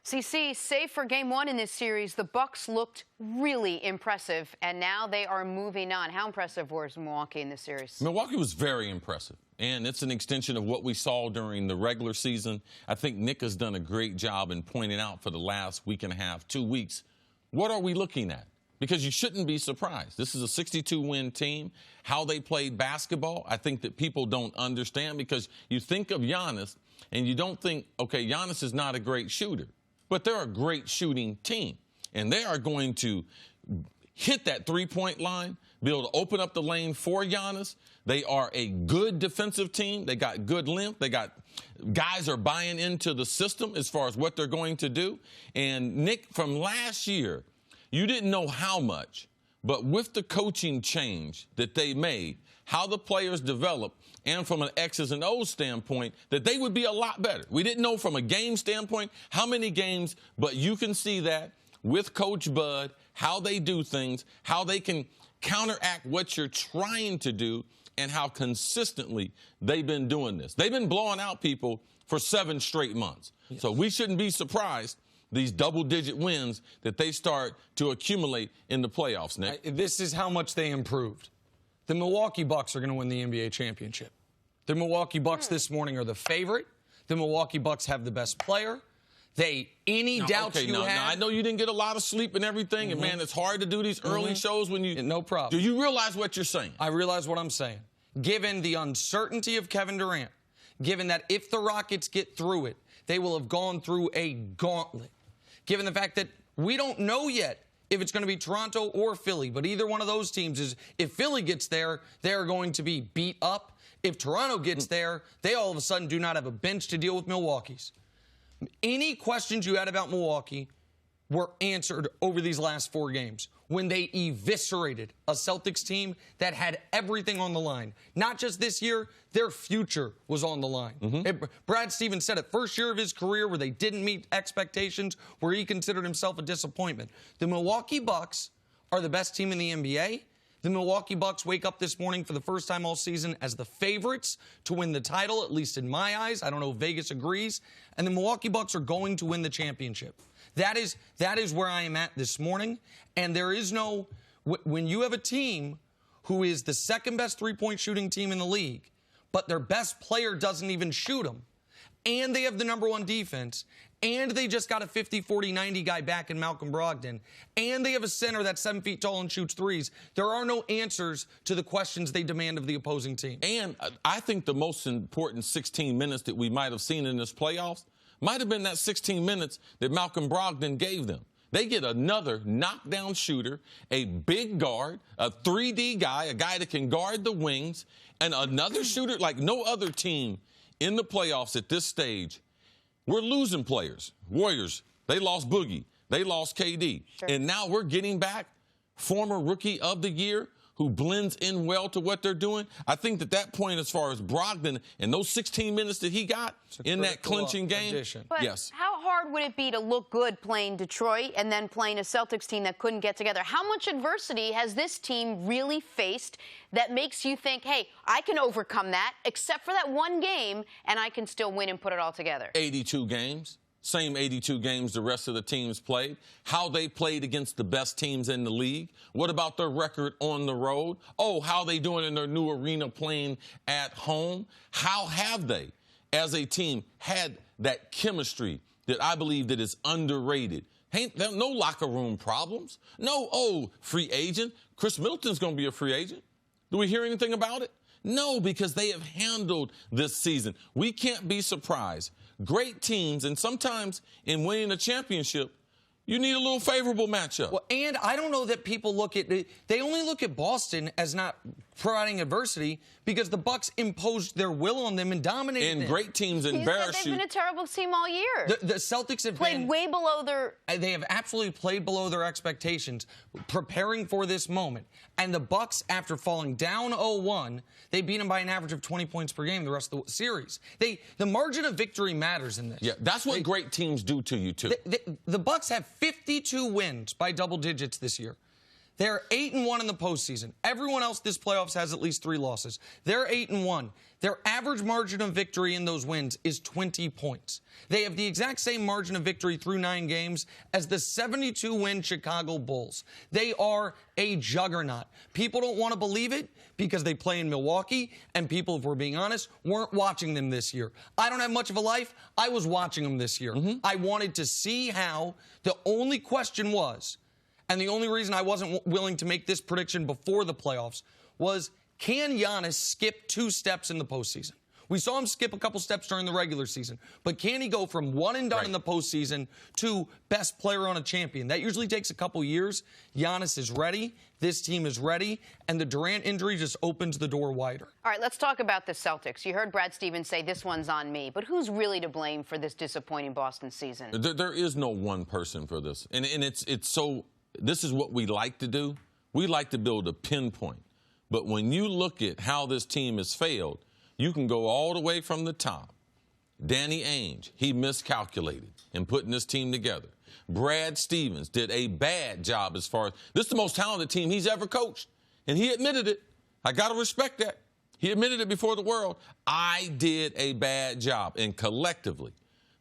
CC, save for game one in this series, the Bucks looked really impressive, and now they are moving on. How impressive was Milwaukee in this series? Milwaukee was very impressive, and it's an extension of what we saw during the regular season. I think Nick has done a great job in pointing out for the last week and a half, 2 weeks, what are we looking at? Because you shouldn't be surprised. This is a 62-win team. How they played basketball, I think that people don't understand, because you think of Giannis, and you don't think, okay, Giannis is not a great shooter. But they're a great shooting team, and they are going to hit that three-point line, be able to open up the lane for Giannis. They are a good defensive team. They got good length. They got guys are buying into the system as far as what they're going to do. And, Nick, from last year, you didn't know how much, but with the coaching change that they made, how the players developed, and from an X's and O's standpoint, that they would be a lot better. We didn't know from a game standpoint how many games, but you can see that with Coach Bud, how they do things, how they can counteract what you're trying to do, and how consistently they've been doing this. They've been blowing out people for 7 straight months. Yes. So we shouldn't be surprised these double-digit wins that they start to accumulate in the playoffs, Nick. This is how much they improved. The Milwaukee Bucks are going to win the NBA championship. The Milwaukee Bucks this morning are the favorite. The Milwaukee Bucks have the best player. Any doubts you have? Now, I know you didn't get a lot of sleep and everything, and, man, it's hard to do these early shows when you... No problem. Do you realize what you're saying? I realize what I'm saying. Given the uncertainty of Kevin Durant, given that if the Rockets get through it, they will have gone through a gauntlet, given the fact that we don't know yet if it's going to be Toronto or Philly, but either one of those teams is, if Philly gets there, they're going to be beat up. If Toronto gets there, they all of a sudden do not have a bench to deal with Milwaukee's. Any questions you had about Milwaukee were answered over these last 4 games when they eviscerated a Celtics team that had everything on the line. Not just this year, their future was on the line. Brad Stevens said it, first year of his career where they didn't meet expectations, where he considered himself a disappointment. The Milwaukee Bucks are the best team in the NBA. The Milwaukee Bucks wake up this morning for the first time all season as the favorites to win the title, at least in my eyes. I don't know if Vegas agrees. And the Milwaukee Bucks are going to win the championship. That is where I am at this morning. And there is no, when you have a team who is the second best three-point shooting team in the league, but their best player doesn't even shoot them, and they have the #1 defense, and they just got a 50, 40, 90 guy back in Malcolm Brogdon, and they have a center that's 7 feet tall and shoots threes, there are no answers to the questions they demand of the opposing team. And I think the most important 16 minutes that we might have seen in this playoffs might have been that 16 minutes that Malcolm Brogdon gave them. They get another knockdown shooter, a big guard, a 3D guy, a guy that can guard the wings, and another shooter like no other team in the playoffs at this stage. We're losing players. Warriors, they lost Boogie. They lost KD. Sure. And now we're getting back former Rookie of the Year who blends in well to what they're doing. I think that point as far as Brogdon and those 16 minutes that he got in that clinching game. But yes. How hard would it be to look good playing Detroit and then playing a Celtics team that couldn't get together? How much adversity has this team really faced that makes you think, hey, I can overcome that, except for that one game, and I can still win and put it all together? 82 games. Same 82 games the rest of the teams played. How they played against the best teams in the league. What about their record on the road? Oh, how they doing in their new arena playing at home? How have they, as a team, had that chemistry that I believe that is underrated? Ain't there no locker room problems? No, free agent. Chris Middleton's going to be a free agent. Do we hear anything about it? No, because they have handled this season. We can't be surprised. Great teams, and sometimes in winning a championship, you need a little favorable matchup. Well, and I don't know that people they only look at Boston as not providing adversity because the Bucks imposed their will on them and dominated them. And great teams embarrass you. They've been a terrible team all year. The Celtics have played way below their... They have absolutely played below their expectations, preparing for this moment. And the Bucks, after falling down 0-1, they beat them by an average of 20 points per game the rest of the series. The margin of victory matters in this. Yeah, that's what great teams do to you, too. The Bucks have 52 wins by double digits this year. They're 8-1 in the postseason. Everyone else this playoffs has at least 3 losses. They're 8-1. Their average margin of victory in those wins is 20 points. They have the exact same margin of victory through 9 games as the 72-win Chicago Bulls. They are a juggernaut. People don't want to believe it because they play in Milwaukee, and people, if we're being honest, weren't watching them this year. I don't have much of a life. I was watching them this year. I wanted to see how. The only question was, and the only reason I wasn't willing to make this prediction before the playoffs was, can Giannis skip 2 steps in the postseason? We saw him skip a couple steps during the regular season, but can he go from one and done in the postseason to best player on a champion? That usually takes a couple years. Giannis is ready. This team is ready, and the Durant injury just opens the door wider. All right, let's talk about the Celtics. You heard Brad Stevens say this one's on me, but who's really to blame for this disappointing Boston season? There is no one person for this, and it's so. This is what we like to do. We like to build a pinpoint. But when you look at how this team has failed, you can go all the way from the top. Danny Ainge, he miscalculated in putting this team together. Brad Stevens did a bad job as far as this is the most talented team he's ever coached. And he admitted it. I got to respect that. He admitted it before the world. I did a bad job. And collectively,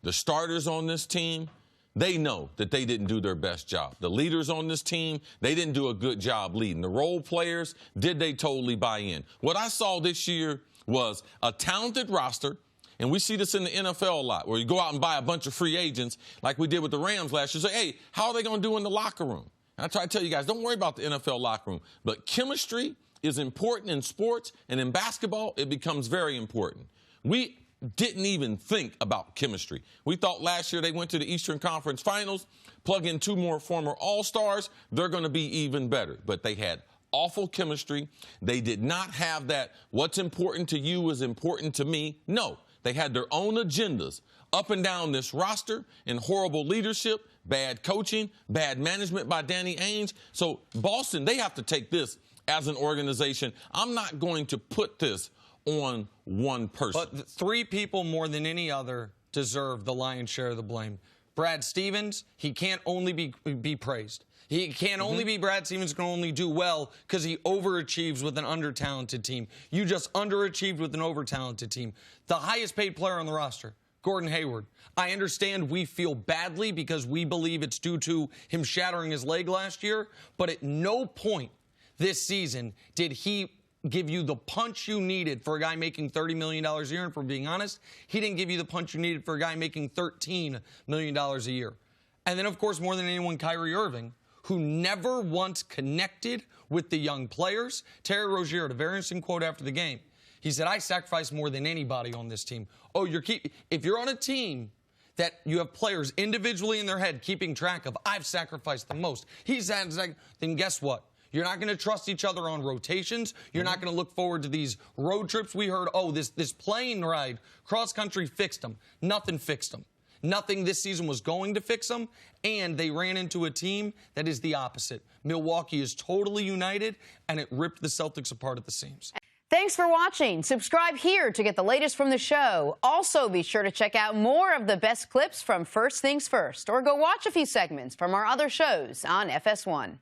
the starters on this team, they know that they didn't do their best job. The leaders on this team, they didn't do a good job leading. The role players, did they totally buy in? What I saw this year was a talented roster, and we see this in the NFL a lot, where you go out and buy a bunch of free agents like we did with the Rams last year. Say, hey, how are they going to do in the locker room? And I try to tell you guys, don't worry about the NFL locker room. But chemistry is important in sports, and in basketball, it becomes very important. We didn't even think about chemistry. We thought last year they went to the Eastern Conference Finals, plug in 2 more former All-Stars, they're going to be even better. But they had awful chemistry. They did not have that what's important to you is important to me. No, they had their own agendas up and down this roster and horrible leadership, bad coaching, bad management by Danny Ainge. So Boston, they have to take this as an organization. I'm not going to put this on one person. But 3 people more than any other deserve the lion's share of the blame. Brad Stevens, he can't only be praised. He can't only be Brad Stevens, can only do well because he overachieves with an under-talented team. You just underachieved with an over-talented team. The highest paid player on the roster, Gordon Hayward. I understand we feel badly because we believe it's due to him shattering his leg last year, but at no point this season did he give you the punch you needed for a guy making $30 million a year. And for being honest, he didn't give you the punch you needed for a guy making $13 million a year. And then, of course, more than anyone, Kyrie Irving, who never once connected with the young players. Terry Rozier had a very interesting quote after the game. He said, I sacrifice more than anybody on this team. Oh, if you're on a team that you have players individually in their head keeping track of, I've sacrificed the most. He said, then guess what? You're not going to trust each other on rotations. You're not going to look forward to these road trips. We heard, oh, this plane ride, cross-country fixed them. Nothing fixed them. Nothing this season was going to fix them, and they ran into a team that is the opposite. Milwaukee is totally united, and it ripped the Celtics apart at the seams. Thanks for watching. Subscribe here to get the latest from the show. Also, be sure to check out more of the best clips from First Things First, or go watch a few segments from our other shows on FS1.